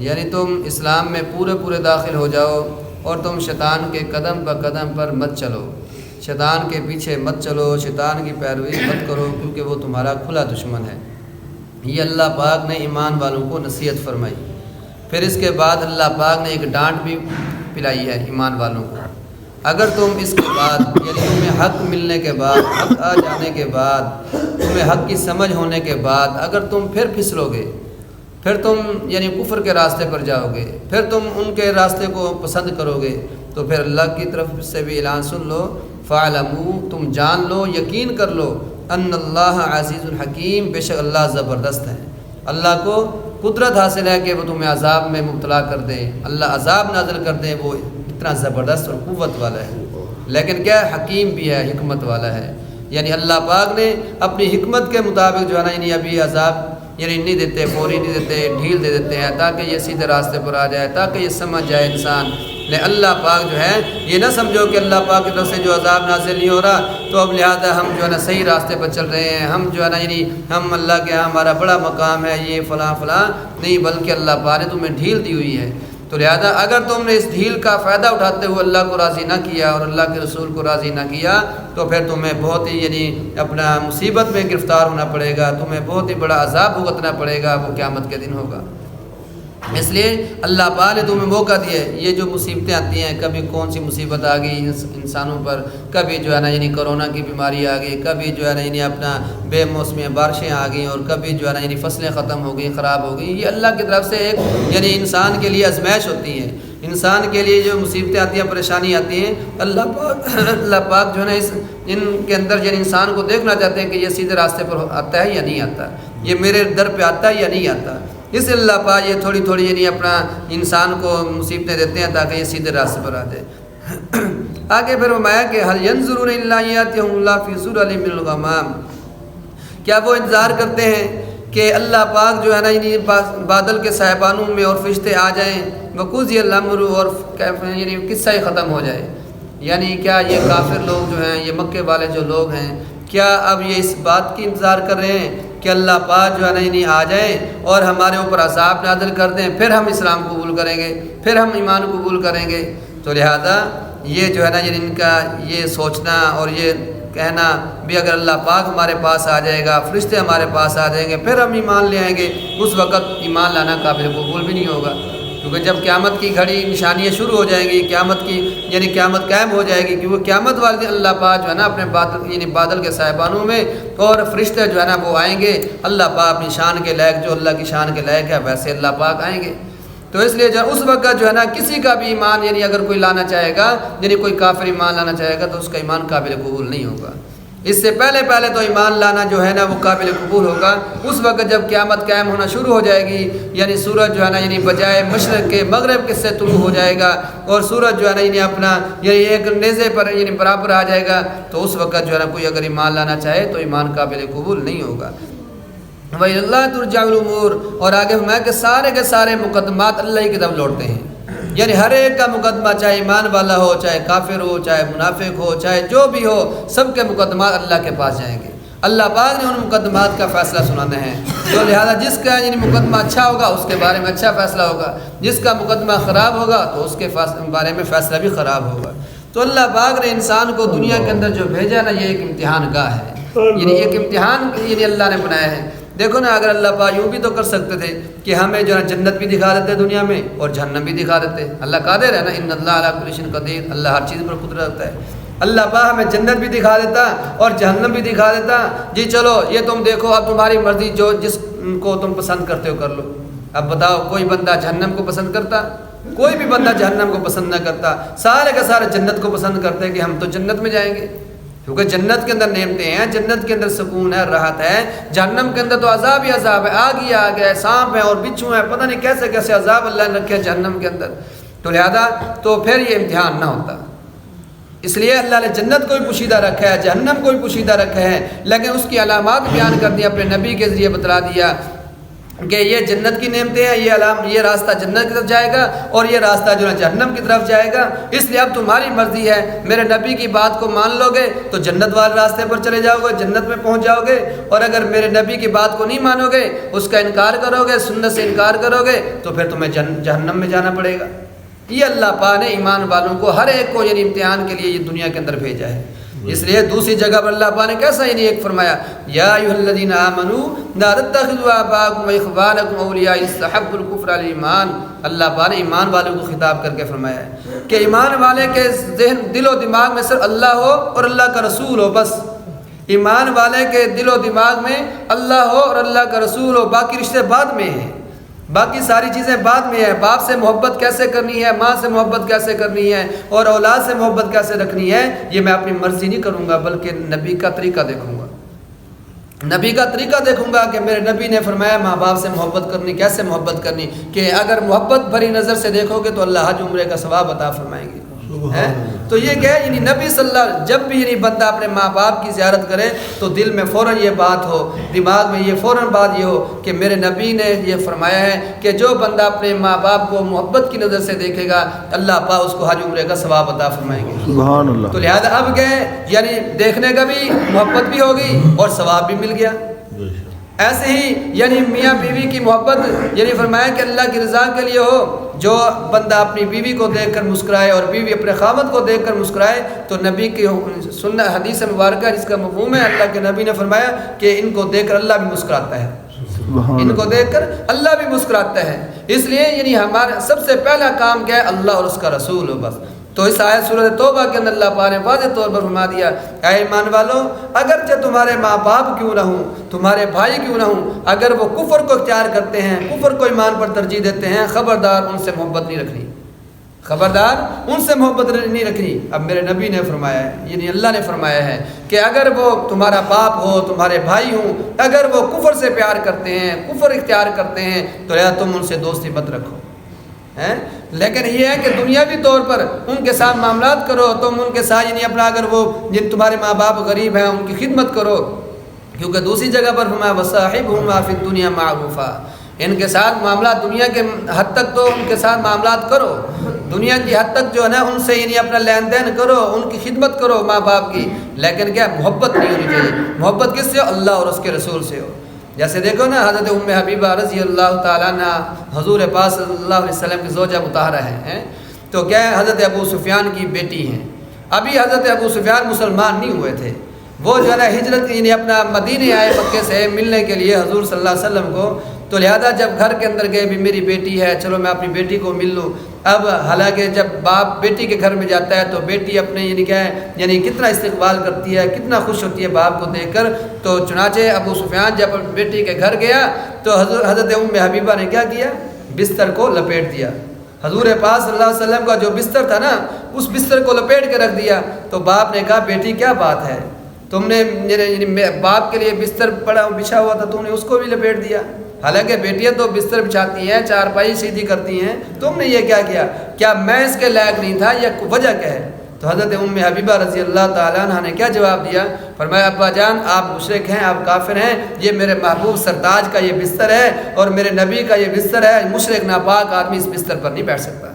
یعنی تم اسلام میں پورے داخل ہو جاؤ اور تم شیطان کے قدم قدم پر مت چلو، شیطان کے پیچھے مت چلو، شیطان کی پیروی مت کرو، کیونکہ وہ تمہارا کھلا دشمن ہے۔ یہ اللہ پاک نے ایمان والوں کو نصیحت فرمائی۔ پھر اس کے بعد اللہ پاک نے ایک ڈانٹ بھی پلائی ہے ایمان والوں کو۔ اگر تم اس کے بعد یعنی تمہیں حق ملنے کے بعد، حق آ جانے کے بعد، تمہیں حق کی سمجھ ہونے کے بعد اگر تم پھر پھسلو گے، پھر تم یعنی کفر کے راستے پر جاؤ گے، پھر تم ان کے راستے کو پسند کرو گے، تو پھر اللہ کی طرف سے بھی اعلان سن لو، فَاعْلَمُوا، تم جان لو، یقین کر لو، ان اللہ عزیز الحکیم، بے شک اللہ زبردست ہے۔ اللہ کو قدرت حاصل ہے کہ وہ تمہیں عذاب میں مبتلا کر دے، اللہ عذاب نازل کر دے، وہ اتنا زبردست اور قوت والا ہے، لیکن کیا حکیم بھی ہے، حکمت والا ہے۔ یعنی اللہ پاک نے اپنی حکمت کے مطابق جو ہے نا یعنی ابھی عذاب یعنی نہیں دیتے، فوری نہیں دیتے، ڈھیل دے دیتے ہیں تاکہ یہ سیدھے راستے پر آ جائے، تاکہ یہ سمجھ جائے انسان۔ اللہ پاک جو ہے یہ نہ سمجھو کہ اللہ پاک کی طرف سے جو عذاب نازل نہیں ہو رہا تو اب لہٰذا ہم جو ہے نا صحیح راستے پر چل رہے ہیں، ہم جو ہے نا یعنی ہم اللہ کے یہاں ہمارا بڑا مقام ہے، یہ فلاں فلاں نہیں، بلکہ اللہ پاک نے تمہیں ڈھیل دی ہوئی ہے۔ تو لہذا اگر تم نے اس ڈھیل کا فائدہ اٹھاتے ہوئے اللہ کو راضی نہ کیا اور اللہ کے رسول کو راضی نہ کیا تو پھر تمہیں بہت ہی یعنی اپنا مصیبت میں گرفتار ہونا پڑے گا، تمہیں بہت ہی بڑا عذاب بھگتنا پڑے گا، وہ قیامت کے دن ہوگا۔ اس لیے اللہ پاک نے تمہیں موقع دیا ہے۔ یہ جو مصیبتیں آتی ہیں، کبھی کون سی مصیبت آ گئی انسانوں پر، کبھی جو ہے نا یعنی کرونا کی بیماری آ گئی، کبھی جو ہے نا یعنی اپنا بے موسمی بارشیں آ گئیں، اور کبھی جو ہے نا یعنی فصلیں ختم ہو گئی، خراب ہو گئی۔ یہ اللہ کی طرف سے ایک یعنی انسان کے لیے آزمائش ہوتی ہے۔ انسان کے لیے جو مصیبتیں آتی ہیں، پریشانی آتی ہیں، اللہ پاک جو ہے نا ان کے اندر یعنی انسان کو دیکھنا چاہتے ہیں کہ یہ سیدھے راستے پر آتا ہے یا نہیں آتا، یہ میرے در پہ آتا ہے یا نہیں آتا۔ اس لیے اللہ پاک یہ تھوڑی یعنی اپنا انسان کو مصیبتیں دیتے ہیں تاکہ یہ سیدھے راستے پر آ جائے۔ آگے پھر فرمایا کہ هل ينظرون الا ان ياتيهم الله في ظلل من الغمام، کیا وہ انتظار کرتے ہیں کہ اللہ پاک جو ہے نا یعنی بادل کے صاحبانوں میں اور فرشتے آ جائیں، وقضی الامر، اور یعنی قصہ ہی ختم ہو جائے۔ یعنی کیا یہ کافر لوگ جو ہیں، یہ مکے والے جو لوگ ہیں، کیا اب یہ اس بات کی انتظار کر رہے ہیں کہ اللہ پاک جو ہے نا یعنی آ جائیں اور ہمارے اوپر عذاب نازل کر دیں، پھر ہم اسلام قبول کریں گے، پھر ہم ایمان قبول کریں گے؟ تو لہذا یہ جو ہے نا یعنی ان کا یہ سوچنا اور یہ کہنا بھی اگر اللہ پاک ہمارے پاس آ جائے گا، فرشتے ہمارے پاس آ جائیں گے، پھر ہم ایمان لے آئیں گے، اس وقت ایمان لانا قابل قبول بھی نہیں ہوگا، کیونکہ جب قیامت کی گھڑی نشانیاں شروع ہو جائیں گی، قیامت کی یعنی قیامت قائم ہو جائے گی، کیونکہ قیامت والے دن اللہ پاک جو ہے نا اپنے بادل کے صاحبانوں میں اور فرشتے جو ہے نا وہ آئیں گے، اللہ پاک اپنی شان کے لائق جو اللہ کی شان کے لائق ہے ویسے اللہ پاک آئیں گے۔ تو اس لیے جو اس وقت جو ہے نا کسی کا بھی ایمان یعنی اگر کوئی لانا چاہے گا، یعنی کوئی کافر ایمان لانا چاہے گا تو اس کا ایمان قابل قبول نہیں ہوگا۔ اس سے پہلے تو ایمان لانا جو ہے نا وہ قابل قبول ہوگا اس وقت جب قیامت قائم ہونا شروع ہو جائے گی، یعنی سورج جو ہے نا یعنی بجائے مشرق کے مغرب کے سے طلوع ہو جائے گا، اور سورج جو ہے نا یعنی اپنا یعنی ایک نیزے پر یعنی برابر آ جائے گا، تو اس وقت جو ہے نا کوئی اگر ایمان لانا چاہے تو ایمان قابل قبول نہیں ہوگا۔ وَإِلَى اللَّهِ تُرْجَعُ الْأُمُورُ، اور آگے فرمایا کہ سارے کے سارے مقدمات اللہ کی طرف لوٹتے ہیں، یعنی ہر ایک کا مقدمہ چاہے ایمان والا ہو، چاہے کافر ہو، چاہے منافق ہو، چاہے جو بھی ہو، سب کے مقدمات اللہ کے پاس جائیں گے۔ اللہ پاک نے ان مقدمات کا فیصلہ سنانا ہے، تو لہذا جس کا یعنی مقدمہ اچھا ہوگا اس کے بارے میں اچھا فیصلہ ہوگا، جس کا مقدمہ خراب ہوگا تو اس کے بارے میں فیصلہ بھی خراب ہوگا۔ تو اللہ پاک نے انسان کو دنیا کے اندر جو بھیجا نا، یہ ایک امتحان گاہ ہے، یعنی ایک امتحان یعنی اللہ نے بنایا ہے۔ دیکھو نا، اگر اللہ پاک یوں بھی تو کر سکتے تھے کہ ہمیں جو ہے جنت بھی دکھا دیتے دنیا میں اور جہنم بھی دکھا دیتے۔ اللہ قادر ہے نا، ان اللہ علی کل شیء قدیر، اللہ ہر چیز پر قدرت رکھتا ہے۔ اللہ پاک ہمیں جنت بھی دکھا دیتا اور جہنم بھی دکھا دیتا، جی چلو یہ تم دیکھو، اب تمہاری مرضی، جو جس کو تم پسند کرتے ہو کر لو۔ اب بتاؤ، کوئی بندہ جہنم کو پسند کرتا؟ کوئی بھی بندہ جہنم کو پسند نہ کرتا، سارے کا سارے جنت کو پسند کرتے ہیں کہ ہم تو جنت میں جائیں گے، کیونکہ جنت کے اندر نعمتیں ہیں، جنت کے اندر سکون ہے، راحت ہے۔ جہنم کے اندر تو عذاب ہی عذاب ہے، آگ ہی آگ ہے، سانپ ہے اور بچھو ہے، پتہ نہیں کیسے کیسے عذاب اللہ نے رکھے جہنم کے اندر۔ تو لہذا تو پھر یہ امتحان نہ ہوتا، اس لیے اللہ نے جنت کو بھی پوشیدہ رکھا ہے، جہنم کو بھی پوشیدہ رکھا ہے، لیکن اس کی علامات بیان کر دی، اپنے نبی کے ذریعے بتلا دیا۔ کہ یہ جنت کی نعمتیں ہیں، یہ راستہ جنت کی طرف جائے گا اور یہ راستہ جو ہے جہنم کی طرف جائے گا، اس لیے اب تمہاری مرضی ہے، میرے نبی کی بات کو مان لو گے تو جنت والے راستے پر چلے جاؤ گے، جنت میں پہنچ جاؤ گے، اور اگر میرے نبی کی بات کو نہیں مانو گے، اس کا انکار کرو گے، سنت سے انکار کرو گے، تو پھر تمہیں جہنم میں جانا پڑے گا۔ یہ اللہ پاک نے ایمان والوں کو ہر ایک کو یعنی امتحان کے لیے یہ دنیا کے اندر بھیجا ہے۔ اس لیے دوسری جگہ پر اللہ پاک نے کیسا یعنی ایک فرمایا، یا ایھا الذین آمنوا لا تتخذوا آباءکم واخوانکم اولیاء ان استحبوا الکفر علی الایمان۔ اللہ پاک نے ایمان والوں کو خطاب کر کے فرمایا ہے کہ ایمان والے کے ذہن دل و دماغ میں صرف اللہ ہو اور اللہ کا رسول ہو، بس ایمان والے کے دل و دماغ میں اللہ ہو اور اللہ کا رسول ہو، باقی رشتے بعد میں ہیں، باقی ساری چیزیں بعد میں ہیں۔ باپ سے محبت کیسے کرنی ہے، ماں سے محبت کیسے کرنی ہے، اور اولاد سے محبت کیسے رکھنی ہے، یہ میں اپنی مرضی نہیں کروں گا، بلکہ نبی کا طریقہ دیکھوں گا، نبی کا طریقہ دیکھوں گا کہ میرے نبی نے فرمایا ماں باپ سے محبت کرنی، کیسے محبت کرنی، کہ اگر محبت بھری نظر سے دیکھو گے تو اللہ حج عمرے کا ثواب عطا فرمائیں گے۔ تو یہ کہ یعنی نبی صلی اللہ علیہ وسلم جب بھی یعنی بندہ اپنے ماں باپ کی زیارت کرے تو دل میں فوراً یہ بات ہو، دماغ میں یہ فوراً بات یہ ہو کہ میرے نبی نے یہ فرمایا ہے کہ جو بندہ اپنے ماں باپ کو محبت کی نظر سے دیکھے گا اللہ پاک اس کو حج عمرے کا ثواب عطا فرمائیں گے۔ سبحان اللہ۔ تو لہذا اب گئے یعنی دیکھنے کا بھی محبت بھی ہوگی اور ثواب بھی مل گیا۔ ایسے ہی یعنی میاں بیوی کی محبت یعنی فرمایا کہ اللہ کی رضا کے لیے ہو، جو بندہ اپنی بیوی کو دیکھ کر مسکرائے اور بیوی اپنے خاوند کو دیکھ کر مسکرائے تو نبی کی سنت حدیث مبارکہ جس کا مفہوم ہے، اللہ کے نبی نے فرمایا کہ ان کو دیکھ کر اللہ بھی مسکراتا ہے، ان کو دیکھ کر اللہ بھی مسکراتا ہے۔ اس لیے یعنی ہمارا سب سے پہلا کام کیا ہے، اللہ اور اس کا رسول ہو بس۔ تو اس آیت سورۃ توبہ کے اندر اللہ پاک نے واضح طور پر فرما دیا، اے ایمان والو اگرچہ تمہارے ماں باپ کیوں نہ ہوں، تمہارے بھائی کیوں نہ ہوں، اگر وہ کفر کو اختیار کرتے ہیں، کفر کو ایمان پر ترجیح دیتے ہیں، خبردار ان سے محبت نہیں رکھنی، خبردار ان سے محبت نہیں رکھنی۔ اب میرے نبی نے فرمایا ہے یعنی اللہ نے فرمایا ہے کہ اگر وہ تمہارا باپ ہو، تمہارے بھائی ہوں، اگر وہ کفر سے پیار کرتے ہیں، کفر اختیار کرتے ہیں تو یا تم ان سے دوستی مت رکھو۔ لیکن یہ ہے کہ دنیاوی طور پر ان کے ساتھ معاملات کرو، تم ان کے ساتھ یعنی اپنا اگر وہ جن تمہارے ماں باپ غریب ہیں ان کی خدمت کرو، کیونکہ دوسری جگہ پر فرمایا وصاحبہما فی الدنیا معروفا، ان کے ساتھ معاملات دنیا کے حد تک تو ان کے ساتھ معاملات کرو، دنیا کی حد تک جو ہے نا ان سے یعنی اپنا لین دین کرو، ان کی خدمت کرو ماں باپ کی، لیکن کیا محبت نہیں ہونی چاہیے۔ محبت کس سے ہو؟ اللہ اور اس کے رسول سے ہو۔ جیسے دیکھو نا حضرت ام حبیبہ رضی اللہ تعالیٰ عنہ حضور پاک صلی اللہ علیہ وسلم کی زوجہ مطہرہ ہیں، تو کیا ہے حضرت ابو سفیان کی بیٹی ہیں۔ ابھی حضرت ابو سفیان مسلمان نہیں ہوئے تھے، وہ جو ہے نا ہجرت یعنی اپنا مدینے آئے مکے سے ملنے کے لیے حضور صلی اللہ علیہ وسلم کو، تو لہذا جب گھر کے اندر گئے بھی میری بیٹی ہے چلو میں اپنی بیٹی کو مل لوں۔ اب حالانکہ جب باپ بیٹی کے گھر میں جاتا ہے تو بیٹی اپنے یعنی کیا ہے یعنی کتنا استقبال کرتی ہے، کتنا خوش ہوتی ہے باپ کو دیکھ کر۔ تو چنانچہ ابو سفیان جب بیٹی کے گھر گیا تو حضرت ام حبیبہ نے کیا کیا، بستر کو لپیٹ دیا۔ حضور پاک صلی اللہ علیہ وسلم کا جو بستر تھا نا اس بستر کو لپیٹ کے رکھ دیا۔ تو باپ نے کہا بیٹی کیا بات ہے، تم نے باپ کے لیے بستر پڑا بچھا ہوا تھا تم نے اس کو بھی لپیٹ دیا، حالانکہ بیٹیاں تو بستر بچھاتی ہیں، چارپائی سیدھی کرتی ہیں، تم نے یہ کیا کیا، کیا میں اس کے لائق نہیں تھا یا وجہ کیا ہے؟ تو حضرت ام حبیبہ رضی اللہ تعالیٰ عنہ نے کیا جواب دیا، فرمایا ابا جان آپ مشرک ہیں، آپ کافر ہیں، یہ میرے محبوب سرتاج کا یہ بستر ہے اور میرے نبی کا یہ بستر ہے، مشرک ناپاک آدمی اس بستر پر نہیں بیٹھ سکتا۔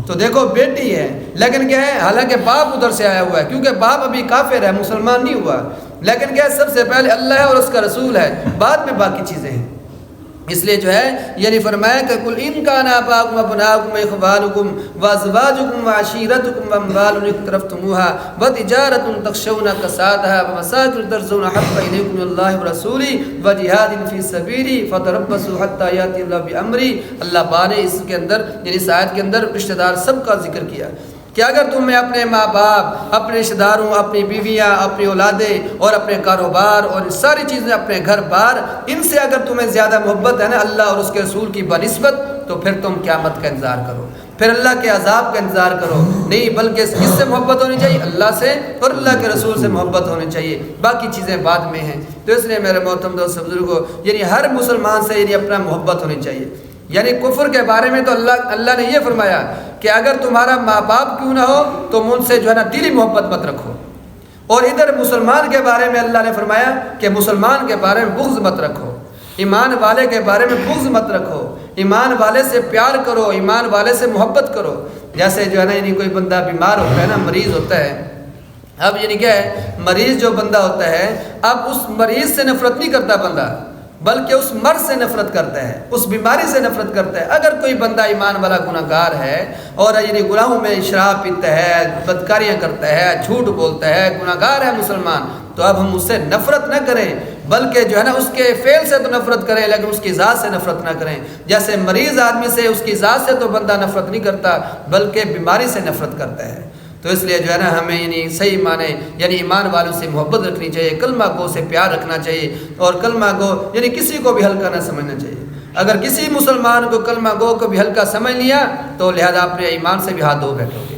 تو دیکھو بیٹی ہے لیکن کیا ہے، حالانکہ باپ ادھر سے آیا ہوا ہے کیونکہ باپ ابھی کافر ہے، مسلمان نہیں ہوا، لیکن کیا ہے سب سے پہلے اللہ ہے اور اس کا رسول ہے، بعد میں باقی چیزیں ہیں۔ اس لیے جو ہے یعنی فرمایا کہ قل ان کان آباؤکم وابناؤکم واخوانکم وازواجکم وعشیرتکم واموال اقترفتموها وتجارۃ تخشون کسادها ومساکن ترضون احب الیکم من اللہ ورسولہ وجہاد فی سبیلہ فتربصوا حتی یأتی اللہ بامرہ۔ اللہ پاک نے اس کے اندر یعنی اس آیت کے اندر رشتہ دار سب کا ذکر کیا کہ اگر تمہیں اپنے ماں باپ، اپنے رشتہ داروں، اپنی بیویاں، اپنی اولادیں اور اپنے کاروبار اور ساری چیزیں، اپنے گھر بار، ان سے اگر تمہیں زیادہ محبت ہے نا اللہ اور اس کے رسول کی بنسبت، تو پھر تم قیامت کا انتظار کرو، پھر اللہ کے عذاب کا انتظار کرو، نہیں بلکہ کس سے محبت ہونی چاہیے، اللہ سے اور اللہ کے رسول سے محبت ہونی چاہیے، باقی چیزیں بعد میں ہیں۔ تو اس لیے میرے محترم دوست بزرگوں یعنی ہر مسلمان سے یعنی اپنا محبت ہونی چاہیے۔ یعنی کفر کے بارے میں تو اللہ نے یہ فرمایا کہ اگر تمہارا ماں باپ کیوں نہ ہو تم ان سے جو ہے نا دلی محبت مت رکھو، اور ادھر مسلمان کے بارے میں اللہ نے فرمایا کہ مسلمان کے بارے میں بغض مت رکھو۔ ایمان والے کے بارے میں بغض مت رکھو، ایمان والے سے پیار کرو، ایمان والے سے محبت کرو۔ جیسے جو ہے نا یعنی کوئی بندہ بیمار ہوتا ہے نا، مریض ہوتا ہے، اب یعنی کیا ہے، مریض جو بندہ ہوتا ہے اب اس مریض سے نفرت نہیں کرتا بندہ، بلکہ اس مرض سے نفرت کرتا ہے، اس بیماری سے نفرت کرتا ہے۔ اگر کوئی بندہ ایمان والا گناہ گار ہے اور یعنی گناہوں میں شراب پیتا ہے، بدکاریاں کرتا ہے، جھوٹ بولتا ہے، گناہ گار ہے مسلمان، تو اب ہم اس سے نفرت نہ کریں، بلکہ جو ہے نا اس کے فعل سے تو نفرت کریں لیکن اس کی ذات سے نفرت نہ کریں۔ جیسے مریض آدمی سے اس کی ذات سے تو بندہ نفرت نہیں کرتا بلکہ بیماری سے نفرت کرتا ہے۔ تو اس لیے جو ہے نا ہمیں یعنی صحیح معنی یعنی ایمان والوں سے محبت رکھنی چاہیے، کلمہ گو سے پیار رکھنا چاہیے، اور کلمہ گو یعنی کسی کو بھی ہلکا نہ سمجھنا چاہیے۔ اگر کسی مسلمان کو کلمہ گو کو بھی ہلکا سمجھ لیا تو لہذا اپنے ایمان سے بھی ہاتھ دھو بیٹھو گے،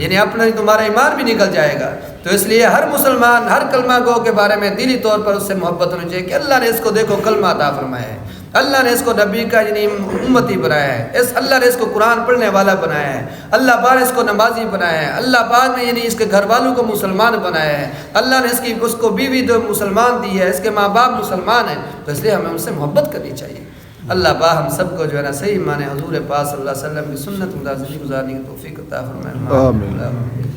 یعنی اپنا تمہارا ایمان بھی نکل جائے گا۔ تو اس لیے ہر مسلمان ہر کلمہ گو کے بارے میں دلی طور پر اس سے محبت ہونی چاہیے کہ اللہ نے اس کو دیکھو کلمہ عطا فرمایا ہے، اللہ نے اس کو نبی کا یعنی امتی بنایا ہے، اللہ نے اس کو قرآن پڑھنے والا بنایا ہے، اللہ پاک نے اس کو نمازی بنایا ہے، اللہ پاک نے یعنی اس کے گھر والوں کو مسلمان بنایا ہے، اللہ نے اس کو بیوی جو مسلمان دی ہے، اس کے ماں باپ مسلمان ہیں، تو اس لیے ہمیں ان سے محبت کرنی چاہیے۔ اللہ پاک ہم سب کو جو ہے نا صحیح معنی حضور پاک صلی اللہ علیہ وسلم کی سنت مطابق زندگی گزارنے کی توفیق عطا فرمائے۔ آمین۔